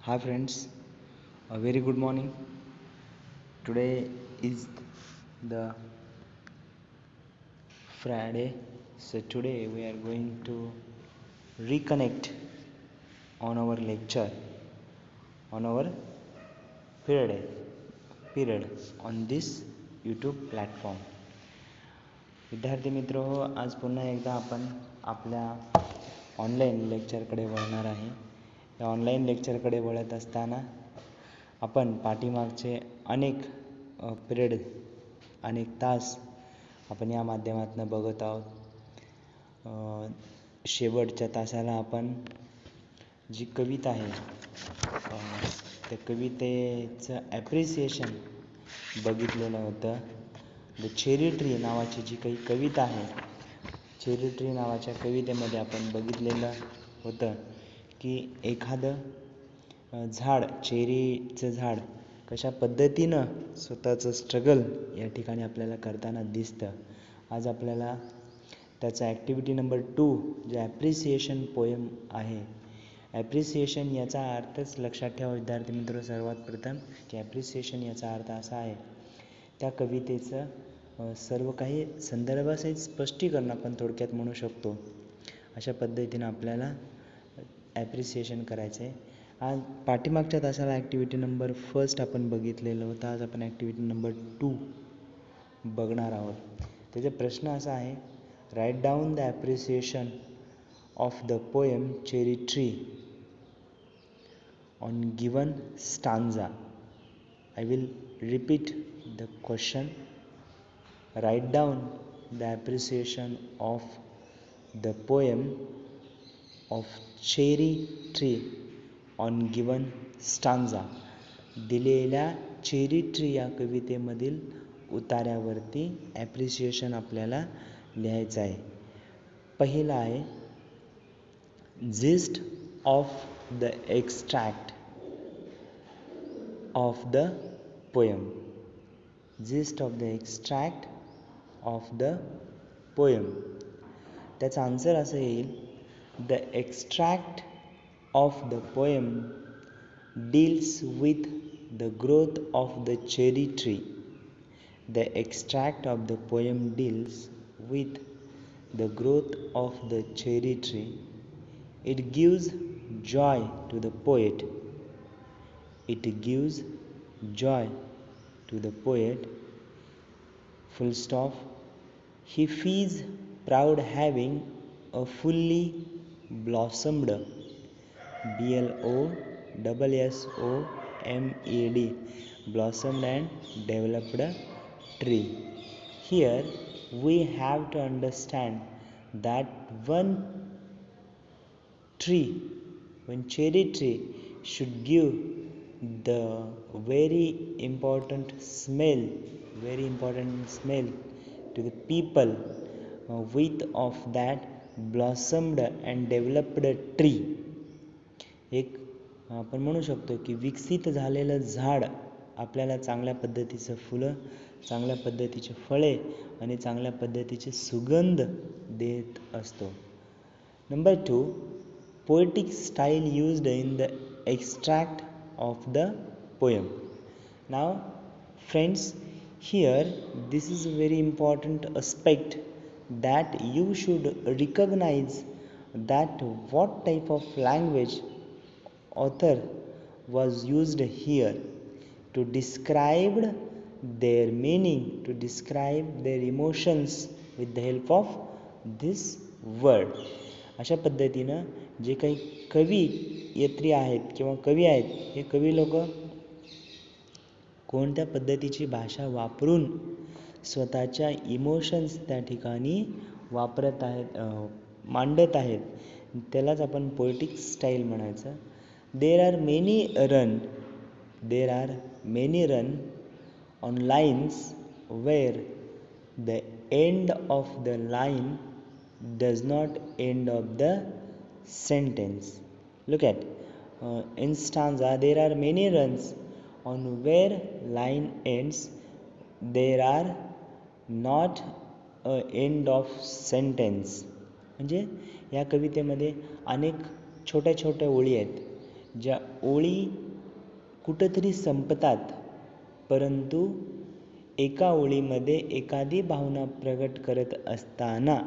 Hi friends, a very good morning. Today is the Friday, so today we are going to reconnect on our lecture on our period period on this YouTube platform. विद्यार्थी मित्र हो, आज पुन्हा एकदा आपण आपल्या online लेक्चरकडे वळणार आहे. या ऑनलाईन लेक्चरकडे वळत असताना आपण पाठीमागचे अनेक पिरियड अनेक तास आपण या माध्यमातून बघत आहोत. शेवटच्या तासाला आपण जी कविता आहे त्या कवितेचं ॲप्रिसिएशन बघितलेलं होतं. द चेरी ट्री नावाची जी काही कविता आहे, चेरी ट्री नावाच्या कवितेमध्ये आपण बघितलेलं होतं की एखादं झाड, चेरीचं झाड कशा पद्धतीनं स्वतःचं स्ट्रगल या ठिकाणी आपल्याला करताना दिसतं. आज आपल्याला त्याचा ॲक्टिव्हिटी नंबर 2 जे ॲप्रिसिएशन पोएम आहे. ॲप्रिसिएशन याचा अर्थच लक्षात ठेवा विद्यार्थी मित्र. सर्वात प्रथम की ॲप्रिसिएशन याचा अर्थ असा आहे, त्या कवितेचं सर्व काही संदर्भासहित स्पष्टीकरण आपण थोडक्यात म्हणू शकतो. अशा पद्धतीनं आपल्याला ॲप्रिसिएशन करायचं आहे. आज पाठीमागच्या तासाला ॲक्टिव्हिटी नंबर 1 आपण बघितलेलं होतं. आज आपण ॲक्टिव्हिटी नंबर 2 बघणार आहोत. त्याचा प्रश्न असा आहे, write down the appreciation of the poem cherry tree on given stanza. I will repeat the question. Write down the appreciation of the poem of cherry tree on given stanza. दिलेल्या cherry tree या कवितेमधील उतार्यावरती appreciation आपल्याला लिहायचं आहे. पहिला आहे, gist of the extract of the poem. Gist of the extract of the poem. त्याचा answer असं येईल, the extract of the poem deals with the growth of the cherry tree. The extract of the poem deals with the growth of the cherry tree. It gives joy to the poet. It gives joy to the poet. Full stop. He feels proud having a fully blossomed, blossomed, blossomed and developed tree. Here we have to understand that one cherry tree should give the very important smell to the people with of that blossomed and developed tree. एक आपण म्हणू शकतो की विकसित झालेलं झाड आपल्याला चांगल्या पद्धतीचं फुलं, चांगल्या पद्धतीचे फळे आणि चांगल्या पद्धतीचे सुगंध देत असतो. Number 2, poetic style used in the extract of the poem. Now friends, here this is a very important aspect that you should recognize, that what type of language author was used here to describe their meaning, to describe their emotions with the help of this word. अशा पद्धतीनं जे काही कवयित्री आहेत किंवा कवी आहेत, हे कवी लोक कोणत्या पद्धतीची भाषा वापरून स्वतःच्या इमोशन्स त्या ठिकाणी वापरत आहेत, मांडत आहेत, त्यालाच आपण पोएटिक स्टाईल म्हणायचं. There are many run on lines where the end of the line does not end of the sentence. Look at in stanza there are many runs on where line ends. There are not a end of sentence. म्हणजे या कवितेमध्ये अनेक छोट्या छोट्या ओळी आहेत ज्या ओळी कुठंतरी संपतात, परंतु एका ओळीमध्ये एखादी भावना प्रगट करत असताना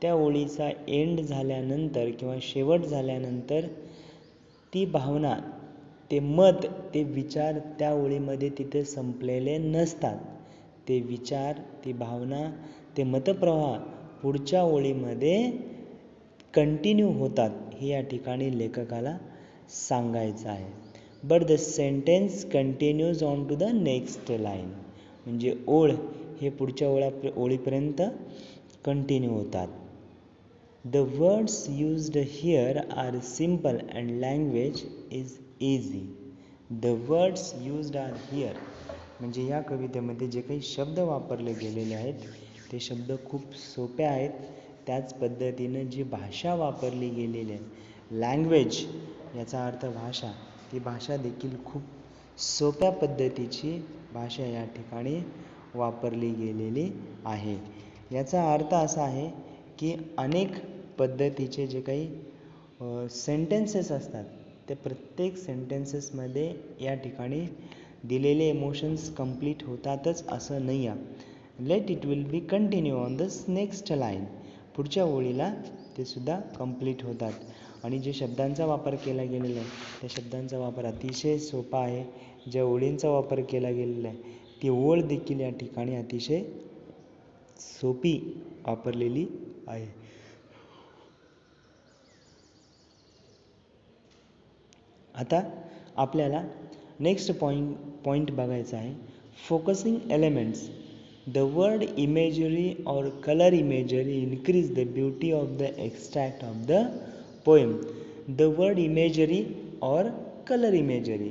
त्या ओळीचा एंड झाल्यानंतर किंवा शेवट झाल्यानंतर ती भावना, ते मत, ते विचार त्या ओळीमध्ये तिथे संपलेले नसतात. ते विचार, ती भावना, ते मतप्रवाह पुढच्या ओळीमध्ये कंटिन्यू होतात, हे या ठिकाणी लेखकाला सांगायचं आहे. But the sentence continues on to the next line. म्हणजे ओळ हे पुढच्या ओळीपर्यंत कंटिन्यू होतात. The words used here are simple and language is easy. The words used are here. म्हणजे या कवितेमध्ये जे काही शब्द वापरले गेलेले आहेत ते शब्द खूप सोपे आहेत. त्याच पद्धतीनं जी भाषा वापरली गेलेली आहे, लँग्वेज याचा अर्थ भाषा, ती भाषा देखील खूप सोप्या पद्धतीची भाषा या ठिकाणी वापरली गेलेली आहे. याचा अर्थ असा आहे की अनेक पद्धतीचे जे काही सेंटेन्सेस असतात ते प्रत्येक सेंटेन्सेसमध्ये या ठिकाणी दिलेले इमोशन्स कंप्लीट होतातच असं नाही आहे. Let it will be continue on this next line. पुढच्या ओळीला ते सुद्धा कंप्लीट होतात. आणि जे शब्दांचा वापर केला गेलेला आहे त्या शब्दांचा वापर अतिशय सोपा आहे. ज्या ओळींचा वापर केला गेलेला आहे ती ओळ देखील या ठिकाणी अतिशय सोपी वापरलेली आहे. आता आपल्याला नेक्स्ट पॉइंट बघायचा आहे, focusing elements. The word imagery और colour imagery increase the beauty of the extract of the poem. The word imagery और कलर इमेजरी,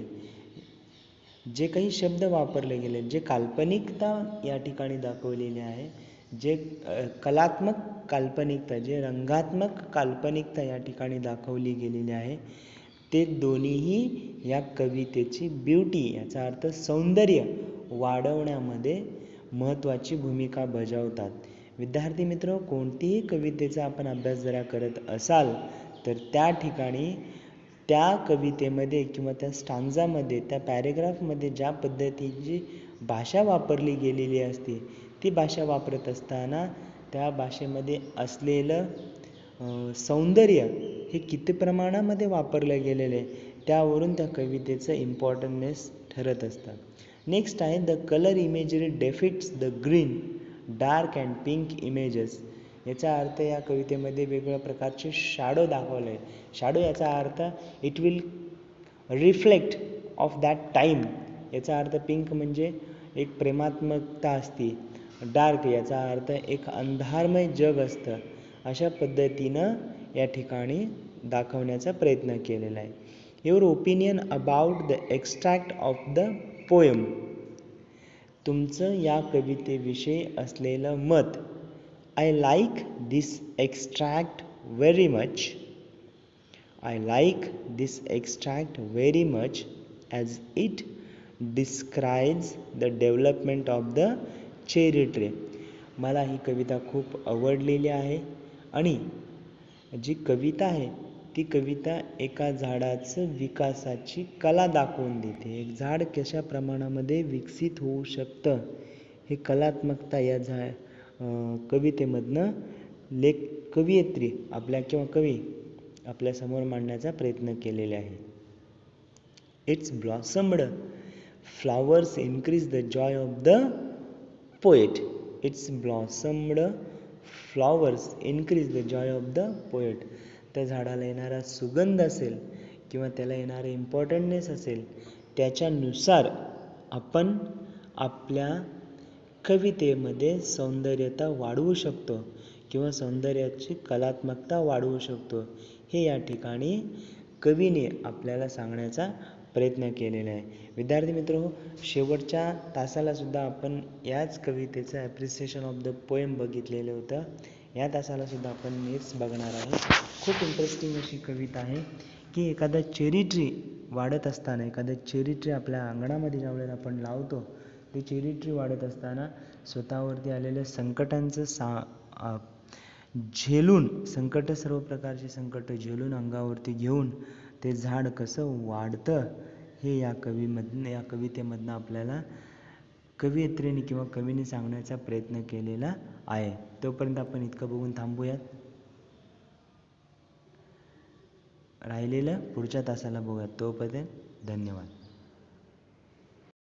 जे काही शब्द वापरले गेले, जे काल्पनिकता या ठिकाणी दाखवलेली आहे, जे कलात्मक काल्पनिकता, जे रंगात्मक काल्पनिकता या ठिकाणी दाखवली गेलेली आहे, ते दोन्हीही या कवितेची ब्युटी, याचा अर्थ सौंदर्य वाढवण्यामध्ये महत्त्वाची भूमिका बजावतात. विद्यार्थी मित्र, कोणतीही कवितेचा आपण अभ्यास जरा करत असाल तर त्या ठिकाणी त्या कवितेमध्ये किंवा त्या स्टांजामध्ये, त्या पॅरेग्राफमध्ये ज्या पद्धतीची भाषा वापरली गेलेली असते, ती भाषा वापरत असताना त्या भाषेमध्ये असलेलं सौंदर्य हे किती प्रमाणामध्ये वापरलं गेलेलं आहे त्यावरून त्या कवितेचं इम्पॉर्टन्टनेस ठरत असतं. नेक्स्ट आहे the colour imagery depicts the green, dark and pink images. याचा अर्थ या कवितेमध्ये वेगवेगळ्या प्रकारचे शॅडो दाखवले आहे. शॅडो याचा earth it will reflect of that time. याचा अर्थ पिंक म्हणजे एक प्रेमात्मकता असते. डार्क याचा अर्थ एक अंधारमय जग असतं. अशा पद्धतीनं या ठिकाणी दाखवण्याचा प्रयत्न केलेला आहे. Your opinion about the extract of the poem. तुमचं या कवितेविषयी असलेलं मत. I like this extract very much. I like this extract very much as it describes the development of the cherry tree. मला ही कविता खूप आवडलेली आहे आणि जी कविता आहे ती कविता एका झाडाचं विकासाची कला दाखवून देते. एक झाड कशा प्रमाणामध्ये विकसित होऊ शकतं हे कलात्मकता या कवितेमधनं कवयित्री किंवा कवी आपल्यासमोर मांडण्याचा प्रयत्न केलेला आहे. It's blossomed flowers increase the Joy of the poet. It's blossomed flowers increase the Joy of the poet. त्या झाडाला येणारा सुगंध असेल किंवा त्याला येणारा इम्पॉर्टंटनेस असेल त्याच्यानुसार आपण आपल्या कवितेमध्ये सौंदर्यता वाढवू शकतो किंवा सौंदर्याची कलात्मकता वाढवू शकतो. हे या ठिकाणी कवीने आपल्याला सांगण्याचा प्रयत्न केलेला आहे. विद्यार्थी मित्रहो, शेवटच्या तासाला सुद्धा आपण याच कवितेचं ॲप्रिसिएशन ऑफ द पोएम बघितलेलं होतं. या तासाला सुद्धा आपण हेच बघणार आहे. खूप इंटरेस्टिंग अशी कविता आहे की एखादा चेरी ट्री वाढत असताना, एखादा चेरी ट्री आपल्या अंगणामध्ये ज्यावेळेला आपण लावतो, ते चेरी ट्री वाढत असताना स्वतःवरती आलेल्या संकटांचं झेलून, सर्व प्रकारची संकट झेलून अंगावरती घेऊन ते झाड कसं वाढतं हे या कवितेमधनं आपल्याला कवयित्रीने किंवा कवीने सांगण्याचा प्रयत्न केलेला आहे. तोपर्यंत आपण इतकं बघून थांबूयात. राहिलेलं पुढच्या तासाला बघूयात. तोपर्यंत धन्यवाद.